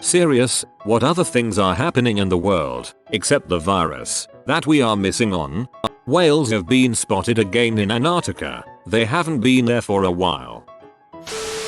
Serious, what other things are happening in the world, except the virus, that we are missing on? Whales have been spotted again in Antarctica. They haven't been there for a while.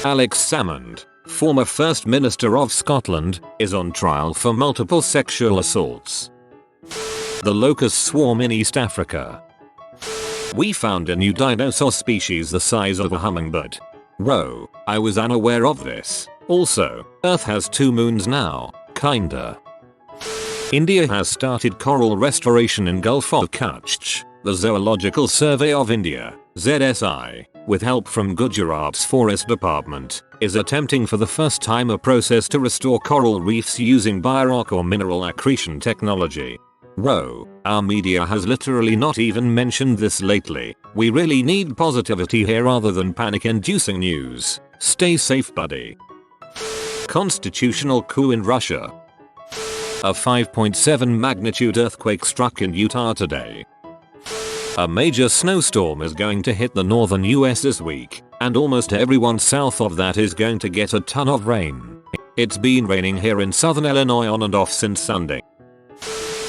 Alex Salmond, former First Minister of Scotland, is on trial for multiple sexual assaults. The locust swarm in East Africa. We found a new dinosaur species the size of a hummingbird. Whoa, I was unaware of this. Also, Earth has 2 moons now, kinda. India has started coral restoration in Gulf of Kutch. The Zoological Survey of India, ZSI, with help from Gujarat's Forest Department, is attempting for the first time a process to restore coral reefs using biorock or mineral accretion technology. Whoa, our media has literally not even mentioned this lately. We really need positivity here rather than panic-inducing news. Stay safe, buddy. Constitutional coup in Russia. A 5.7 magnitude earthquake struck in Utah today. A major snowstorm is going to hit the northern US this week, and almost everyone south of that is going to get a ton of rain. It's been raining here in southern Illinois on and off since Sunday.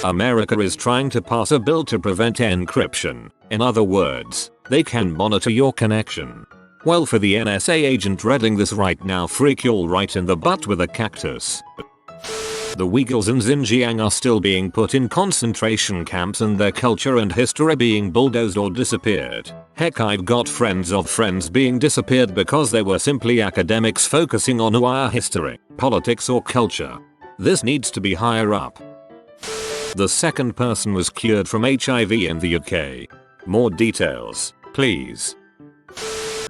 America is trying to pass a bill to prevent encryption. In other words, they can monitor your connection. Well, for the NSA agent reading this right now, freak y'all right in the butt with a cactus. The Uyghurs in Xinjiang are still being put in concentration camps and their culture and history being bulldozed or disappeared. Heck, I've got friends of friends being disappeared because they were simply academics focusing on our history, politics or culture. This needs to be higher up. The second person was cured from HIV in the UK. More details, please.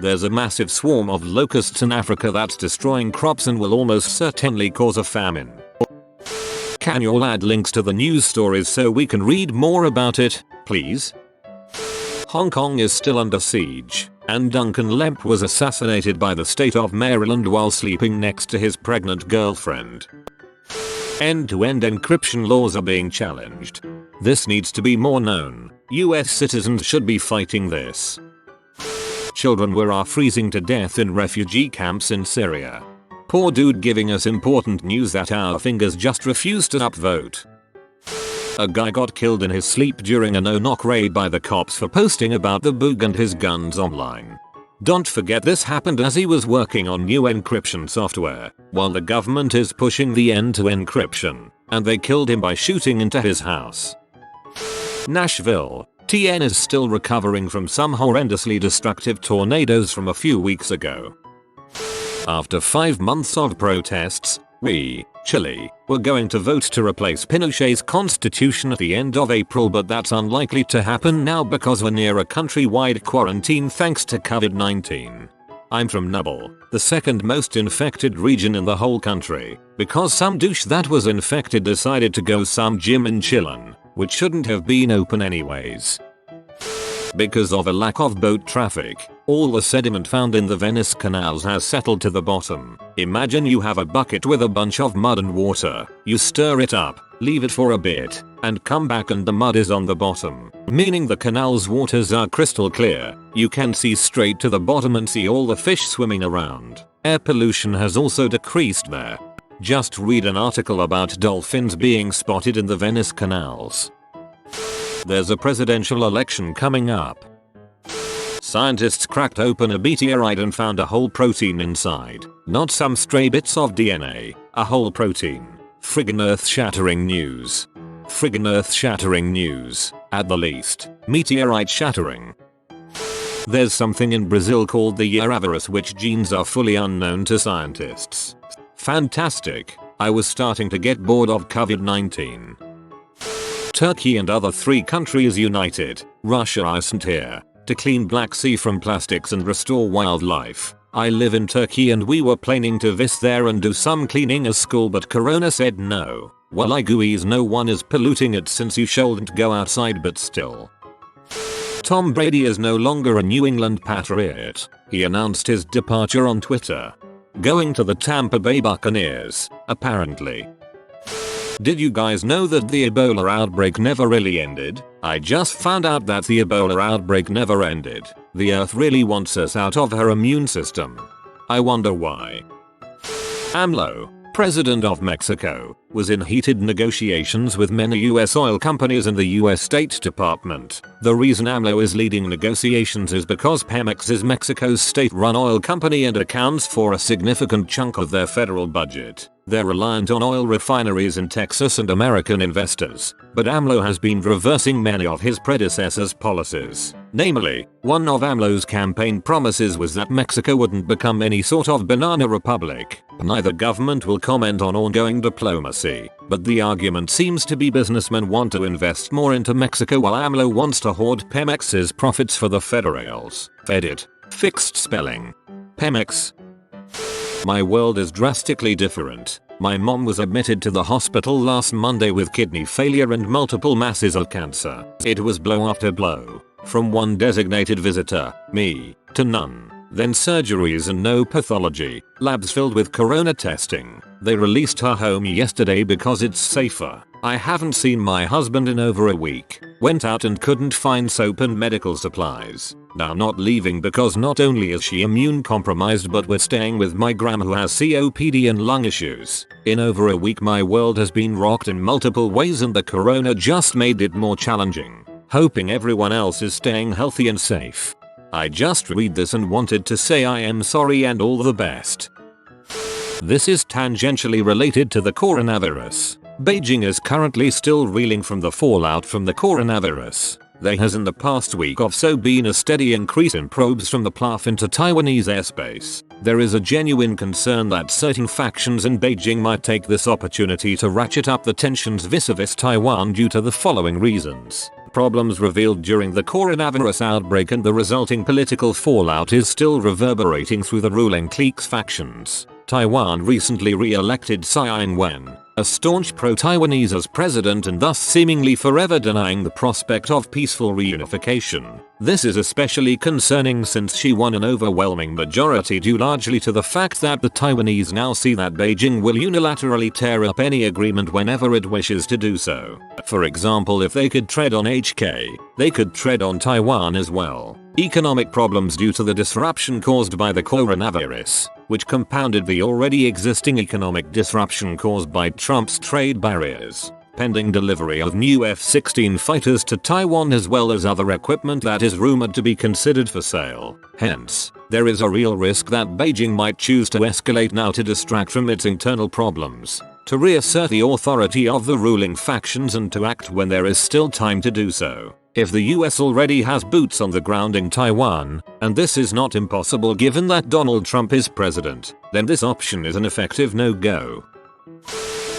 There's a massive swarm of locusts in Africa that's destroying crops and will almost certainly cause a famine. Can you all add links to the news stories so we can read more about it, please? Hong Kong is still under siege, and Duncan Lemp was assassinated by the state of Maryland while sleeping next to his pregnant girlfriend. End-to-end encryption laws are being challenged. This needs to be more known. US citizens should be fighting this. Children are freezing to death in refugee camps in Syria. Poor dude giving us important news that our fingers just refused to upvote. A guy got killed in his sleep during a no-knock raid by the cops for posting about the boog and his guns online. Don't forget this happened as he was working on new encryption software, while the government is pushing the end to encryption, and they killed him by shooting into his house. Nashville, TN is still recovering from some horrendously destructive tornadoes from a few weeks ago. After 5 months of protests, we, Chile, were going to vote to replace Pinochet's constitution at the end of April, but that's unlikely to happen now because we're near a countrywide quarantine thanks to Covid-19. I'm from Nubble, the second most infected region in the whole country, because some douche that was infected decided to go some gym in Chillin, which shouldn't have been open anyways. Because of a lack of boat traffic, all the sediment found in the Venice canals has settled to the bottom. Imagine you have a bucket with a bunch of mud and water, you stir it up, leave it for a bit, and come back and the mud is on the bottom, meaning the canal's waters are crystal clear. You can see straight to the bottom and see all the fish swimming around. Air pollution has also decreased there. Just read an article about dolphins being spotted in the Venice canals. There's a presidential election coming up. Scientists cracked open a meteorite and found a whole protein inside. Not some stray bits of DNA, a whole protein. Friggin' earth-shattering news. Friggin' earth-shattering news, at the least. Meteorite shattering. There's something in Brazil called the Yaravirus, which genes are fully unknown to scientists. Fantastic. I was starting to get bored of Covid-19. Turkey and other 3 countries united. Russia isn't here. To clean Black Sea from plastics and restore wildlife. I live in Turkey and we were planning to visit there and do some cleaning as school, but Corona said no. Well, I gooey's no one is polluting it since you shouldn't go outside, but still. Tom Brady is no longer a New England Patriot. He announced his departure on Twitter. Going to the Tampa Bay Buccaneers, apparently. Did you guys know that the Ebola outbreak never really ended? I just found out that the Ebola outbreak never ended. The Earth really wants us out of her immune system. I wonder why. AMLO, president of Mexico, was in heated negotiations with many US oil companies and the US State Department. The reason AMLO is leading negotiations is because Pemex is Mexico's state-run oil company and accounts for a significant chunk of their federal budget. They're reliant on oil refineries in Texas and American investors, but AMLO has been reversing many of his predecessors' policies. Namely, one of AMLO's campaign promises was that Mexico wouldn't become any sort of banana republic. Neither government will comment on ongoing diplomacy, but the argument seems to be businessmen want to invest more into Mexico while AMLO wants to hoard Pemex's profits for the federales. Edit. Fixed spelling. Pemex. My world is drastically different. My mom was admitted to the hospital last Monday with kidney failure and multiple masses of cancer. It was blow after blow. From one designated visitor, me, to none. Then surgeries and no pathology, labs filled with corona testing. They released her home yesterday because it's safer. I haven't seen my husband in over a week. Went out and couldn't find soap and medical supplies. Now not leaving because not only is she immune compromised but we're staying with my gram who has COPD and lung issues. In over a week my world has been rocked in multiple ways and the corona just made it more challenging. Hoping everyone else is staying healthy and safe. I just read this and wanted to say I am sorry and all the best. This is tangentially related to the coronavirus. Beijing is currently still reeling from the fallout from the coronavirus. There has in the past week or so been a steady increase in probes from the PLAF into Taiwanese airspace. There is a genuine concern that certain factions in Beijing might take this opportunity to ratchet up the tensions vis-a-vis Taiwan due to the following reasons. Problems revealed during the coronavirus outbreak and the resulting political fallout is still reverberating through the ruling clique's factions. Taiwan recently re-elected Tsai Ing-wen, a staunch pro-Taiwanese as president and thus seemingly forever denying the prospect of peaceful reunification. This is especially concerning since she won an overwhelming majority due largely to the fact that the Taiwanese now see that Beijing will unilaterally tear up any agreement whenever it wishes to do so. For example, if they could tread on HK, they could tread on Taiwan as well. Economic problems due to the disruption caused by the coronavirus, which compounded the already existing economic disruption caused by Trump's trade barriers. Pending delivery of new F-16 fighters to Taiwan as well as other equipment that is rumored to be considered for sale. Hence, there is a real risk that Beijing might choose to escalate now to distract from its internal problems, to reassert the authority of the ruling factions and to act when there is still time to do so. If the US already has boots on the ground in Taiwan, and this is not impossible given that Donald Trump is president, then this option is an effective no-go.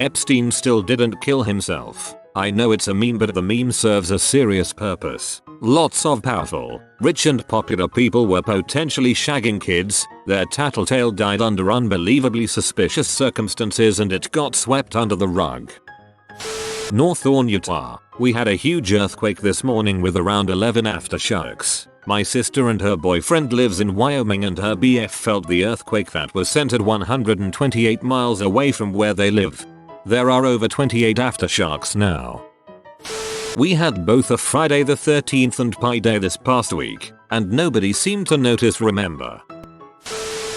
Epstein still didn't kill himself. I know it's a meme but the meme serves a serious purpose. Lots of powerful, rich and popular people were potentially shagging kids, their tattletale died under unbelievably suspicious circumstances and it got swept under the rug. North Horn, Utah. We had a huge earthquake this morning with around 11 aftershocks. My sister and her boyfriend lives in Wyoming and her BF felt the earthquake that was centered 128 miles away from where they live. There are over 28 aftershocks now. We had both a Friday the 13th and Pi Day this past week, and nobody seemed to notice. Remember.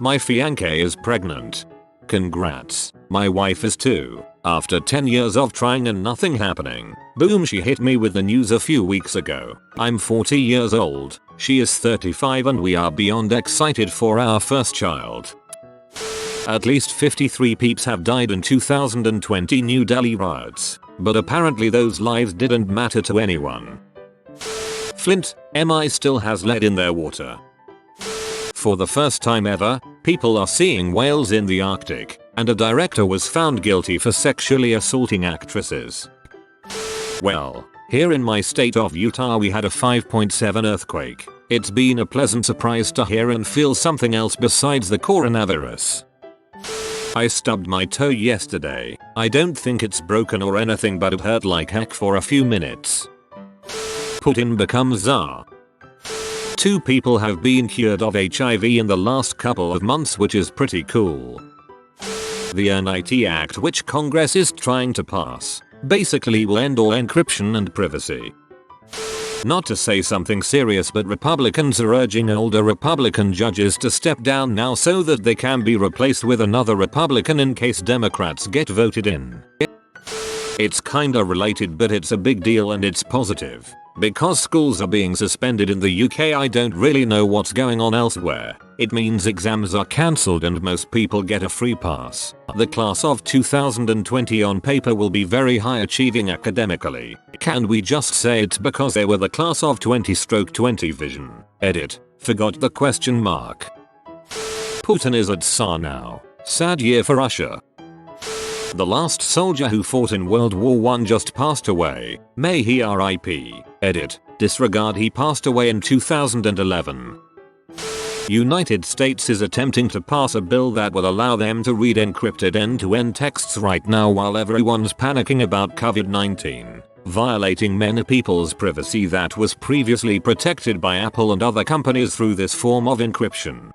My fiancée is pregnant. Congrats. My wife is too. After 10 years of trying and nothing happening, boom, she hit me with the news a few weeks ago. I'm 40 years old, she is 35 and we are beyond excited for our first child. At least 53 peeps have died in 2020 New Delhi riots, but apparently those lives didn't matter to anyone. Flint, MI still has lead in their water. For the first time ever, people are seeing whales in the Arctic, and a director was found guilty for sexually assaulting actresses. Well, here in my state of Utah we had a 5.7 earthquake. It's been a pleasant surprise to hear and feel something else besides the coronavirus. I stubbed my toe yesterday. I don't think it's broken or anything but it hurt like heck for a few minutes. Putin becomes Tsar. 2 people have been cured of HIV in the last couple of months, which is pretty cool. The NIT Act, which Congress is trying to pass, basically will end all encryption and privacy. Not to say something serious, but Republicans are urging older Republican judges to step down now so that they can be replaced with another Republican in case Democrats get voted in. It's kinda related, but it's a big deal and it's positive. Because schools are being suspended in the UK, I don't really know what's going on elsewhere. It means exams are cancelled and most people get a free pass. The class of 2020 on paper will be very high achieving academically. Can we just say it's because they were the class of 20/20 vision? Edit. Forgot the question mark. Putin is at Tsar now. Sad year for Russia. The last soldier who fought in World War I just passed away. May he RIP. Edit. Disregard, he passed away in 2011. United States is attempting to pass a bill that will allow them to read encrypted end-to-end texts right now while everyone's panicking about Covid-19, violating many people's privacy that was previously protected by Apple and other companies through this form of encryption.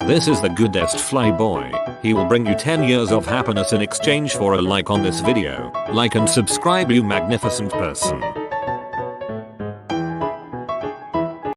This is the goodest flyboy. He will bring you 10 years of happiness in exchange for a like on this video. Like and subscribe, you magnificent person.